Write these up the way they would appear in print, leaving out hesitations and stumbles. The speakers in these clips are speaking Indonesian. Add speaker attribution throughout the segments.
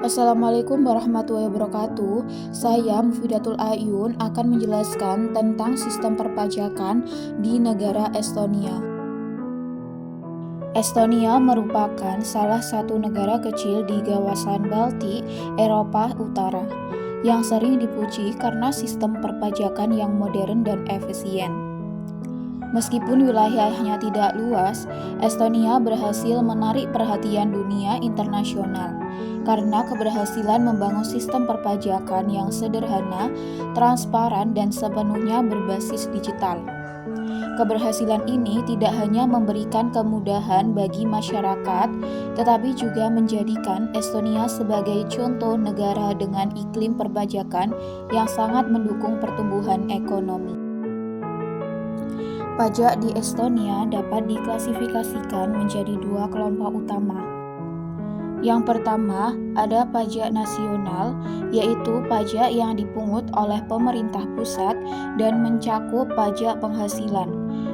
Speaker 1: Assalamualaikum warahmatullahi wabarakatuh. Saya Mufidatul Ayun akan menjelaskan tentang sistem perpajakan di negara Estonia. Estonia merupakan salah satu negara kecil di kawasan Baltik, Eropa Utara, yang sering dipuji karena sistem perpajakan yang modern dan efisien. Meskipun wilayahnya tidak luas, Estonia berhasil menarik perhatian dunia internasional karena keberhasilan membangun sistem perpajakan yang sederhana, transparan, dan sepenuhnya berbasis digital. Keberhasilan ini tidak hanya memberikan kemudahan bagi masyarakat, tetapi juga menjadikan Estonia sebagai contoh negara dengan iklim perpajakan yang sangat mendukung pertumbuhan ekonomi. Pajak di Estonia dapat diklasifikasikan menjadi dua kelompok utama. Yang pertama, ada pajak nasional, yaitu pajak yang dipungut oleh pemerintah pusat dan mencakup pajak penghasilan.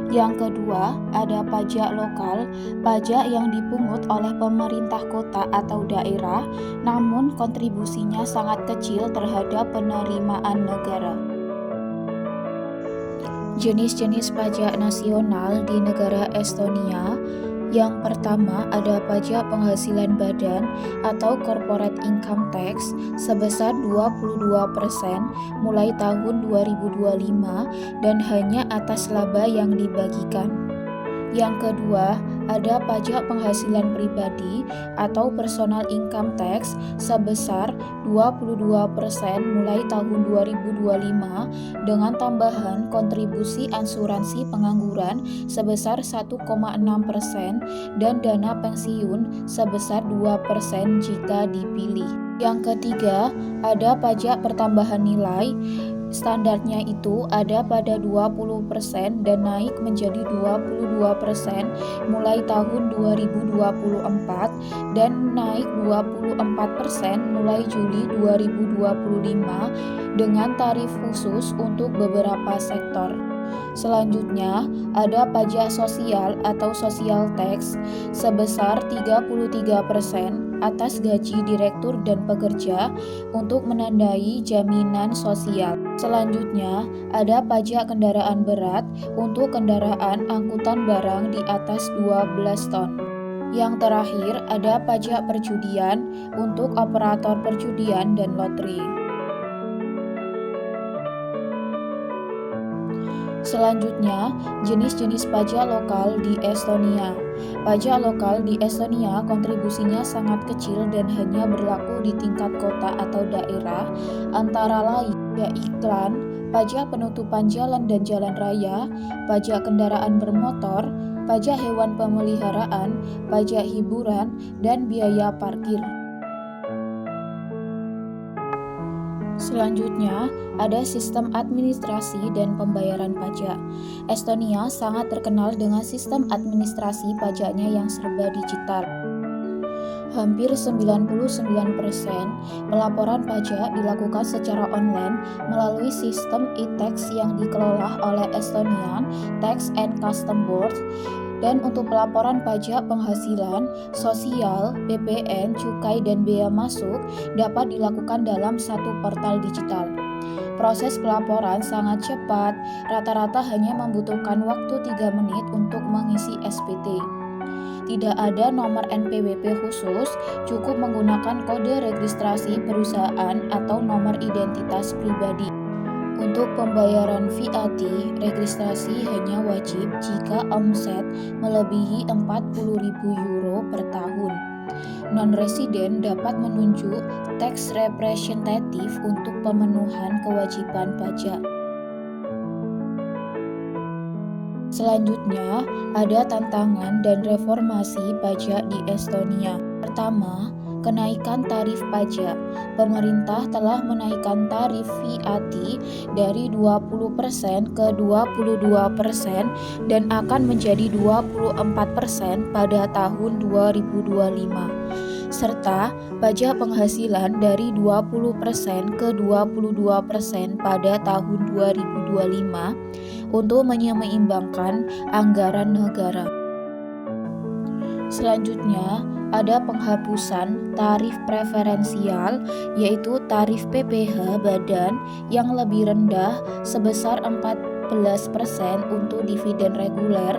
Speaker 1: Yang kedua, ada pajak lokal, pajak yang dipungut oleh pemerintah kota atau daerah, namun kontribusinya sangat kecil terhadap penerimaan negara. Jenis-jenis pajak nasional di negara Estonia. Yang pertama ada pajak penghasilan badan atau corporate income tax sebesar 22% mulai tahun 2025 dan hanya atas laba yang dibagikan. Yang kedua, ada pajak penghasilan pribadi atau personal income tax sebesar 22% mulai tahun 2025 dengan tambahan kontribusi asuransi pengangguran sebesar 1,6% dan dana pensiun sebesar 2% jika dipilih. Yang ketiga, ada pajak pertambahan nilai. Standarnya itu ada pada 20% dan naik menjadi 22% mulai tahun 2024 dan naik 24% mulai Juli 2025 dengan tarif khusus untuk beberapa sektor. Selanjutnya, ada pajak sosial atau social tax sebesar 33% atas gaji direktur dan pekerja untuk menandai jaminan sosial. Selanjutnya, ada pajak kendaraan berat untuk kendaraan angkutan barang di atas 12 ton. Yang terakhir, ada pajak perjudian untuk operator perjudian dan lotre. Selanjutnya, jenis-jenis pajak lokal di Estonia. Pajak lokal di Estonia kontribusinya sangat kecil dan hanya berlaku di tingkat kota atau daerah, antara lain iklan, pajak penutupan jalan dan jalan raya, pajak kendaraan bermotor, pajak hewan pemeliharaan, pajak hiburan, dan biaya parkir. Selanjutnya, ada sistem administrasi dan pembayaran pajak. Estonia sangat terkenal dengan sistem administrasi pajaknya yang serba digital. Hampir 99% pelaporan pajak dilakukan secara online melalui sistem e-tax yang dikelola oleh Estonian Tax and Custom Board. Dan untuk pelaporan pajak penghasilan, sosial, PPN, cukai, dan bea masuk dapat dilakukan dalam satu portal digital. Proses pelaporan sangat cepat, rata-rata hanya membutuhkan waktu 3 menit untuk mengisi SPT. Tidak ada nomor NPWP khusus, cukup menggunakan kode registrasi perusahaan atau nomor identitas pribadi. Untuk pembayaran VAT, registrasi hanya wajib jika omset melebihi 40.000 euro per tahun. Non-residen dapat menunjuk tax representative untuk pemenuhan kewajiban pajak. Selanjutnya, ada tantangan dan reformasi pajak di Estonia. Pertama, kenaikan tarif pajak. Pemerintah telah menaikkan tarif VAT dari 20% ke 22% dan akan menjadi 24% pada tahun 2025. Serta pajak penghasilan dari 20% ke 22% pada tahun 2025 untuk menyeimbangkan anggaran negara. Selanjutnya, ada penghapusan tarif preferensial, yaitu tarif PPh badan yang lebih rendah sebesar 14% untuk dividen reguler,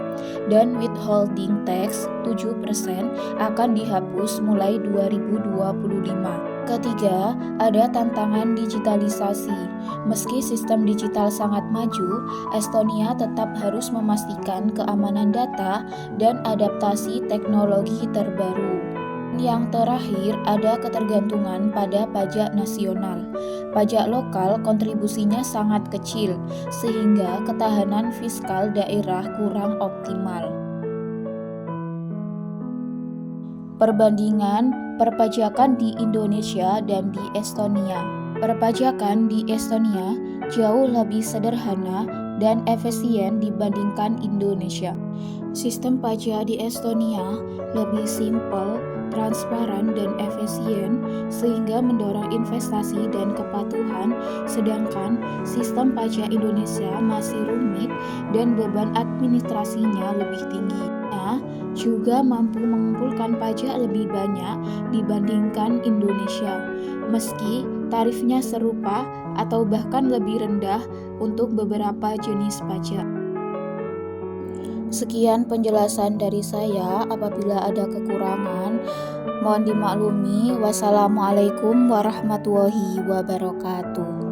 Speaker 1: dan withholding tax 7% akan dihapus mulai 2025. Ketiga, ada tantangan digitalisasi. Meski sistem digital sangat maju, Estonia tetap harus memastikan keamanan data dan adaptasi teknologi terbaru. Yang terakhir, ada ketergantungan pada pajak nasional. Pajak lokal kontribusinya sangat kecil, sehingga ketahanan fiskal daerah kurang optimal. Perbandingan perpajakan di Indonesia dan di Estonia. Perpajakan di Estonia jauh lebih sederhana dan efisien dibandingkan Indonesia. Sistem pajak di Estonia lebih simpel, transparan, dan efisien sehingga mendorong investasi dan kepatuhan, sedangkan sistem pajak Indonesia masih rumit dan beban administrasinya lebih tinggi. Juga mampu mengumpulkan pajak lebih banyak dibandingkan Indonesia, meski tarifnya serupa atau bahkan lebih rendah untuk beberapa jenis pajak. Sekian penjelasan dari saya. Apabila ada kekurangan, mohon dimaklumi. Wassalamualaikum warahmatullahi wabarakatuh.